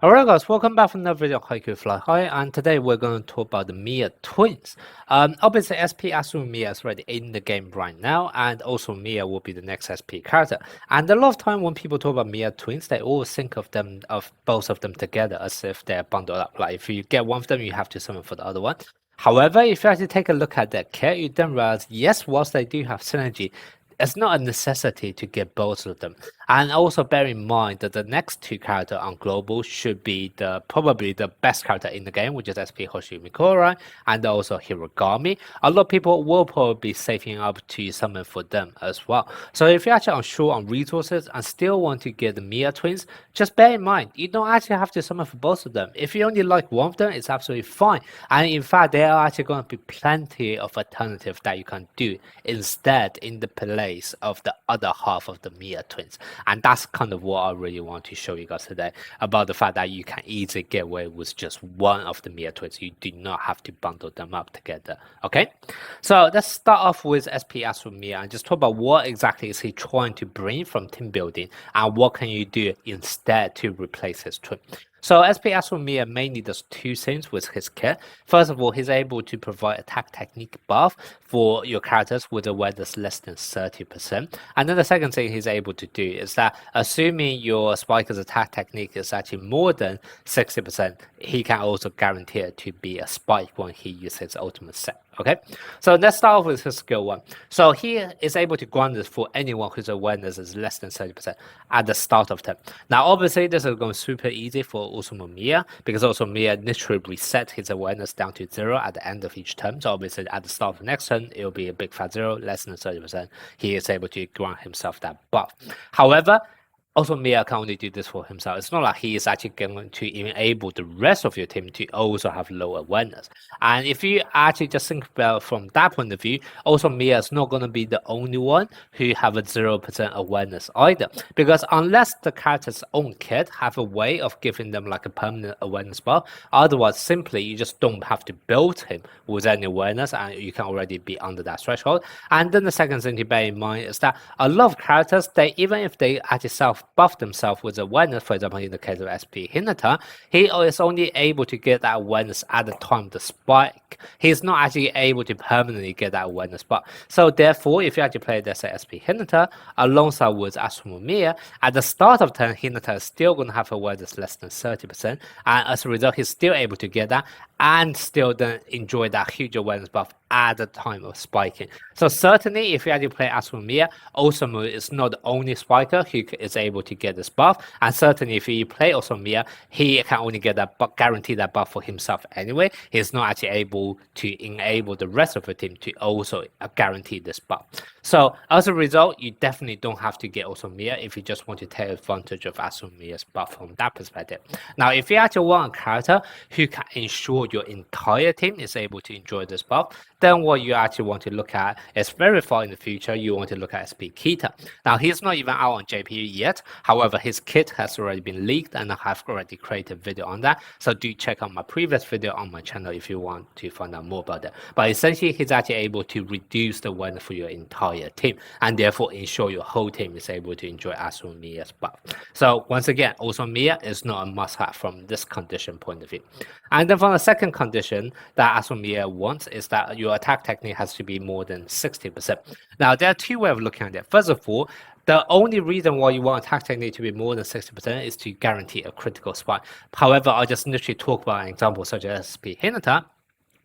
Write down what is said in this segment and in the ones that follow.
Alright guys, welcome back for another video of HAIKYU Fly High, and today we're going to talk about the Miya Twins. Obviously SP Atsumu Miya is already in the game right now, and also Miya will be the next SP character. And a lot of time when people talk about Miya Twins, they always think of both of them together as if they're bundled up. Like if you get one of them, you have to summon for the other one. However, if you actually take a look at their kit, you then realize, yes, whilst they do have synergy, it's not a necessity to get both of them. And also bear in mind that the next two characters on global should be probably the best character in the game, which is SP Hoshi Mikorai and also Hirogami. A lot of people will probably be saving up to summon for them as well. So if you're actually unsure on resources and still want to get the Miya Twins, just bear in mind you don't actually have to summon for both of them. If you only like one of them, it's absolutely fine. And in fact, there are actually going to be plenty of alternatives that you can do instead in the place of the other half of the Miya Twins. And that's kind of what I really want to show you guys today, about the fact that you can easily get away with just one of the Miya Twins. You do not have to bundle them up together. Okay, so let's start off with SP Atsumu Miya and just talk about what exactly is he trying to bring from team building and what can you do instead to replace his twin. So SP Atsumu Miya mainly does two things with his kit. First of all, he's able to provide attack technique buff for your characters with awareness less than 30%. And then the second thing he's able to do is that assuming your spiker's attack technique is actually more than 60%, he can also guarantee it to be a spike when he uses his ultimate set. Okay, so let's start off with his skill 1. So he is able to grant this for anyone whose awareness is less than 30% at the start of turn. Now, obviously, this is going super easy for Osamu Miya because also Miya literally reset his awareness down to 0 at the end of each turn. So obviously, at the start of the next turn, it will be a big fat 0, less than 30%. He is able to grant himself that buff. However, also, Miya can only do this for himself. It's not like he is actually going to enable the rest of your team to also have low awareness. And if you actually just think about from that point of view, also Miya is not going to be the only one who have a 0% awareness either. Because unless the character's own kit have a way of giving them like a permanent awareness buff, otherwise simply you just don't have to build him with any awareness and you can already be under that threshold. And then the second thing to bear in mind is that a lot of characters, even if they actually buff themselves with awareness, for example in the case of SP Hinata, he is only able to get that awareness at the time of the spike. He's not actually able to permanently get that awareness buff. So therefore, if you actually play this SP Hinata alongside with Atsumu Miya, at the start of turn, Hinata is still going to have awareness less than 30%, and as a result, he's still able to get that and still then enjoy that huge awareness buff at the time of spiking. So certainly, if you actually play Atsumu Miya, Osamu is not the only spiker who is able to get this buff, and certainly if you play Osamu Miya, he can only get that guarantee that buff for himself anyway. He's not actually able to enable the rest of the team to also guarantee this buff. So as a result, you definitely don't have to get Osamu Miya if you just want to take advantage of Atsumu Miya's buff from that perspective. Now, if you actually want a character who can ensure your entire team is able to enjoy this buff, then what you actually want to look at is very far in the future, you want to look at SP Kita. Now, he's not even out on JPU yet. However, his kit has already been leaked and I have already created a video on that. So do check out my previous video on my channel if you want to find out more about that. But essentially, he's actually able to reduce the awareness for your entire team and therefore ensure your whole team is able to enjoy Atsumu Miya's buff. So once again, Osamu Miya is not a must-have from this condition point of view. And then from the second condition that Atsumu Miya wants is that your attack technique has to be more than 60%. Now, there are two ways of looking at it. First of all, the only reason why you want attack technique to be more than 60% is to guarantee a critical spike. However, I just literally talk about an example such as SP Hinata,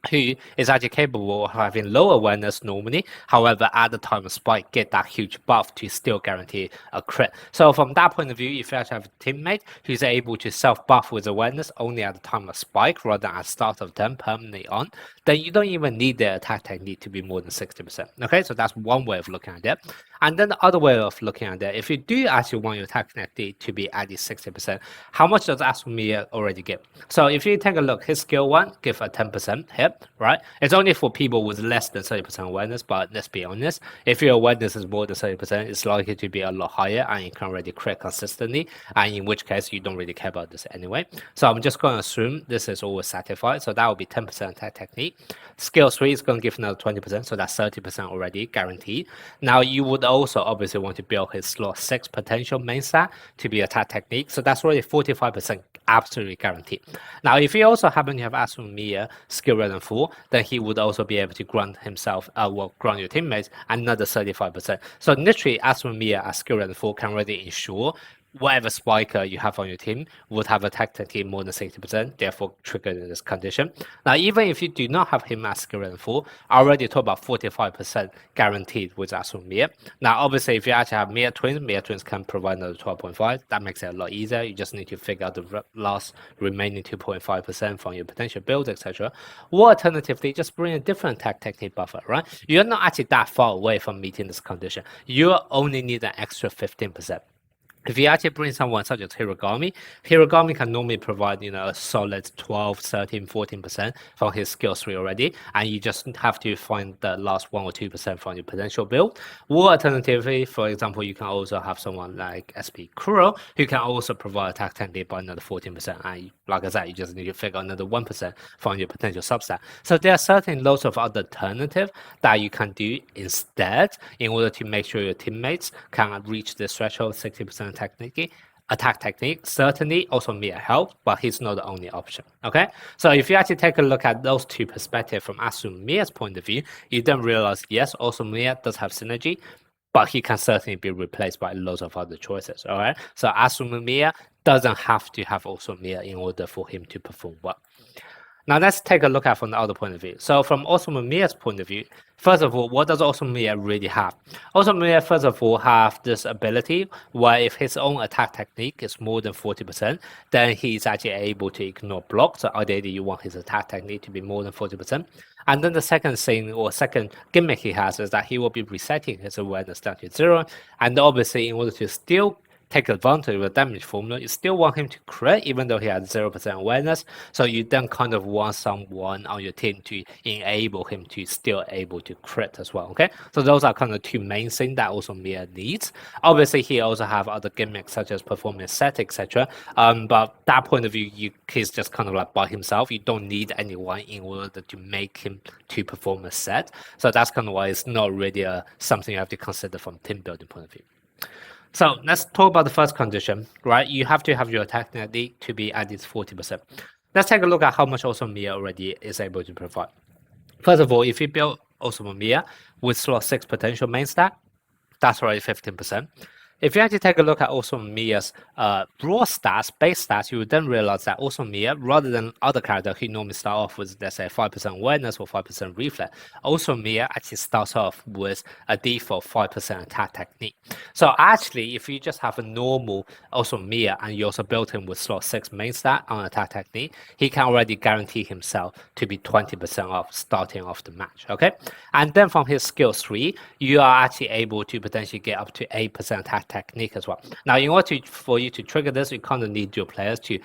who is actually capable of having low awareness normally, however at the time of spike get that huge buff to still guarantee a crit. So from that point of view, if you actually have a teammate who's able to self-buff with awareness only at the time of spike rather than at the start of turn permanently on, then you don't even need their attack technique to be more than 60%. Okay, so that's one way of looking at it. And then the other way of looking at it, if you do actually want your attack technique to be at least 60%, how much does Atsumu Miya already give? So if you take a look, his skill 1 give a 10% hit. it, right? It's only for people with less than 30% awareness, but let's be honest, if your awareness is more than 30%, it's likely to be a lot higher and you can already crit consistently, and in which case you don't really care about this anyway. So I'm just going to assume this is always satisfied, so that will be 10% attack technique. Skill 3 is going to give another 20%, so that's 30% already guaranteed. Now you would also obviously want to build his slot 6 potential main stat to be attack technique, so that's already 45% absolutely guaranteed. Now if you also happen to have Atsumu Miya skill rating 4, then he would also be able to grant himself, grant your teammates another 35%. So literally Atsumu Miya as skill rating 4 can already ensure whatever spiker you have on your team would have attack technique more than 60%, therefore triggered in this condition. Now, even if you do not have him as skill rating 4, I already talked about 45% guaranteed with Atsumu Miya. Now, obviously, if you actually have Miya Twins can provide another 12.5. That makes it a lot easier. You just need to figure out the last remaining 2.5% from your potential build, etc. Or alternatively, just bring a different attack technique buffer, right? You're not actually that far away from meeting this condition. You only need an extra 15%. If you actually bring someone such as Hiragami can normally provide, a solid 12, 13, 14% from his skill 3 already, and you just have to find the last 1 or 2% from your potential build. Or alternatively, for example, you can also have someone like SP Kuro, who can also provide attack technique by another 14%, and like I said, you just need to figure another 1% from your potential subset. So there are certainly loads of other alternatives that you can do instead in order to make sure your teammates can reach the threshold 60% attack technique. Certainly also Miya help, but he's not the only option. Okay, so if you actually take a look at those two perspectives from Atsumu Miya's point of view, you then realize yes, also Miya does have synergy, but he can certainly be replaced by loads of other choices. All right, so Atsumu Miya doesn't have to have also Miya in order for him to perform well. Now let's take a look at from the other point of view. So from Osamu Miya's point of view, first of all, what does Osamu Miya really have? Osamu Miya, first of all, have this ability where if his own attack technique is more than 40%, then he's actually able to ignore blocks. So ideally, you want his attack technique to be more than 40%. And then the second thing or second gimmick he has is that he will be resetting his awareness down to 0. And obviously, in order to still take advantage of the damage formula, you still want him to crit even though he has 0% awareness. So you then kind of want someone on your team to enable him to still able to crit as well. Okay, so those are kind of two main things that also Miya needs. Obviously, he also have other gimmicks such as performance set, etc. But that point of view, he's just kind of like by himself. You don't need anyone in order to make him to perform a set. So that's kind of why it's not really something you have to consider from team building point of view. So let's talk about the first condition, right? You have to have your attack technique to be at least 40%. Let's take a look at how much Osamu Miya already is able to provide. First of all, if you build Osamu Miya with slot 6 potential main stat, that's already 15%. If you actually take a look at Osamu Miya's raw stats, base stats, you would then realize that Osamu Miya, rather than other characters who normally start off with, let's say, 5% awareness or 5% reflex, Osamu Miya actually starts off with a default 5% attack technique. So actually, if you just have a normal Osamu Miya and you also build him with slot 6 main stat on attack technique, he can already guarantee himself to be 20% off starting off the match, okay? And then from his skill 3, you are actually able to potentially get up to 8% attack technique as well. Now, in order for you to trigger this, you kind of need your players to,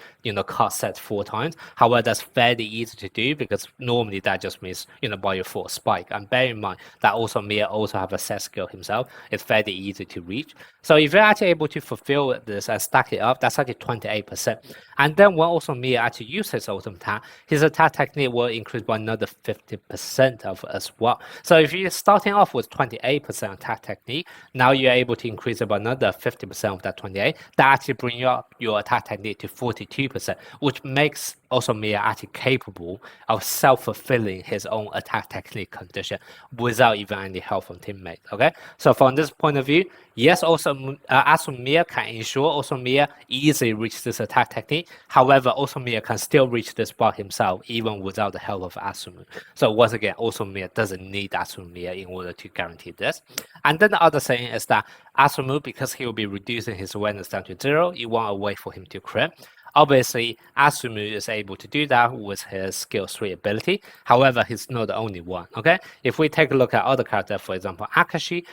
cast sets 4 times. However, that's fairly easy to do because normally that just means, by your 4th spike. And bear in mind that also Miya also have a set skill himself. It's fairly easy to reach. So if you're actually able to fulfill this and stack it up, that's actually 28%. And then when also Miya actually uses his ultimate attack, his attack technique will increase by another 50% of as well. So if you're starting off with 28% attack technique, now you're able to increase it by another 50% of that 28. That actually brings up your attack technique to 42%, which makes also Miya actually capable of self-fulfilling his own attack technique condition without even any help from teammates. Okay, so from this point of view, yes, also Atsumu Miya can ensure also Miya easily reach this attack technique. However, also Miya can still reach this bar himself even without the help of Atsumu. So once again, also Miya doesn't need Atsumu Miya in order to guarantee this. And then the other thing is that Atsumu, because he will be reducing his awareness down to 0, you want to wait for him to crit. Obviously, Atsumu is able to do that with his skill 3 ability. However, he's not the only one, okay? If we take a look at other characters, for example, Akashi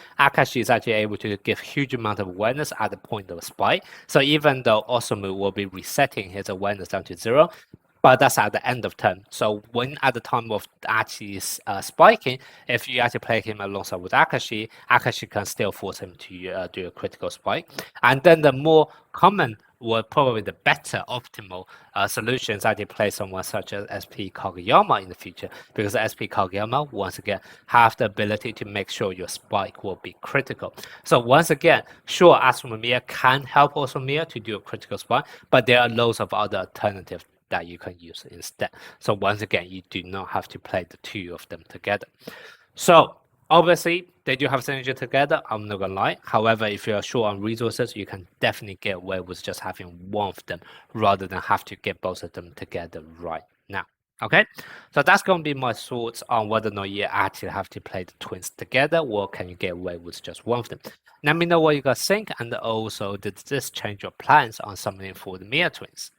is actually able to give huge amount of awareness at the point of spike. So even though Osamu will be resetting his awareness down to 0, but that's at the end of turn. So when at the time of actually spiking, if you actually play him alongside with Akashi, Akashi can still force him to do a critical spike. And then the more common or probably the better optimal solutions actually play someone such as SP Kageyama in the future, because SP Kageyama once again have the ability to make sure your spike will be critical. So once again, sure, Atsumu Miya can help Osamu Miya to do a critical spike, but there are loads of other alternatives that you can use instead. So once again, you do not have to play the two of them together. So obviously, they do have synergy together, I'm not gonna lie. However, if you're short on resources, you can definitely get away with just having one of them rather than have to get both of them together right now. Okay, so that's gonna be my thoughts on whether or not you actually have to play the twins together, or can you get away with just one of them. Let me know what you guys think, and also did this change your plans on something for the Miya twins?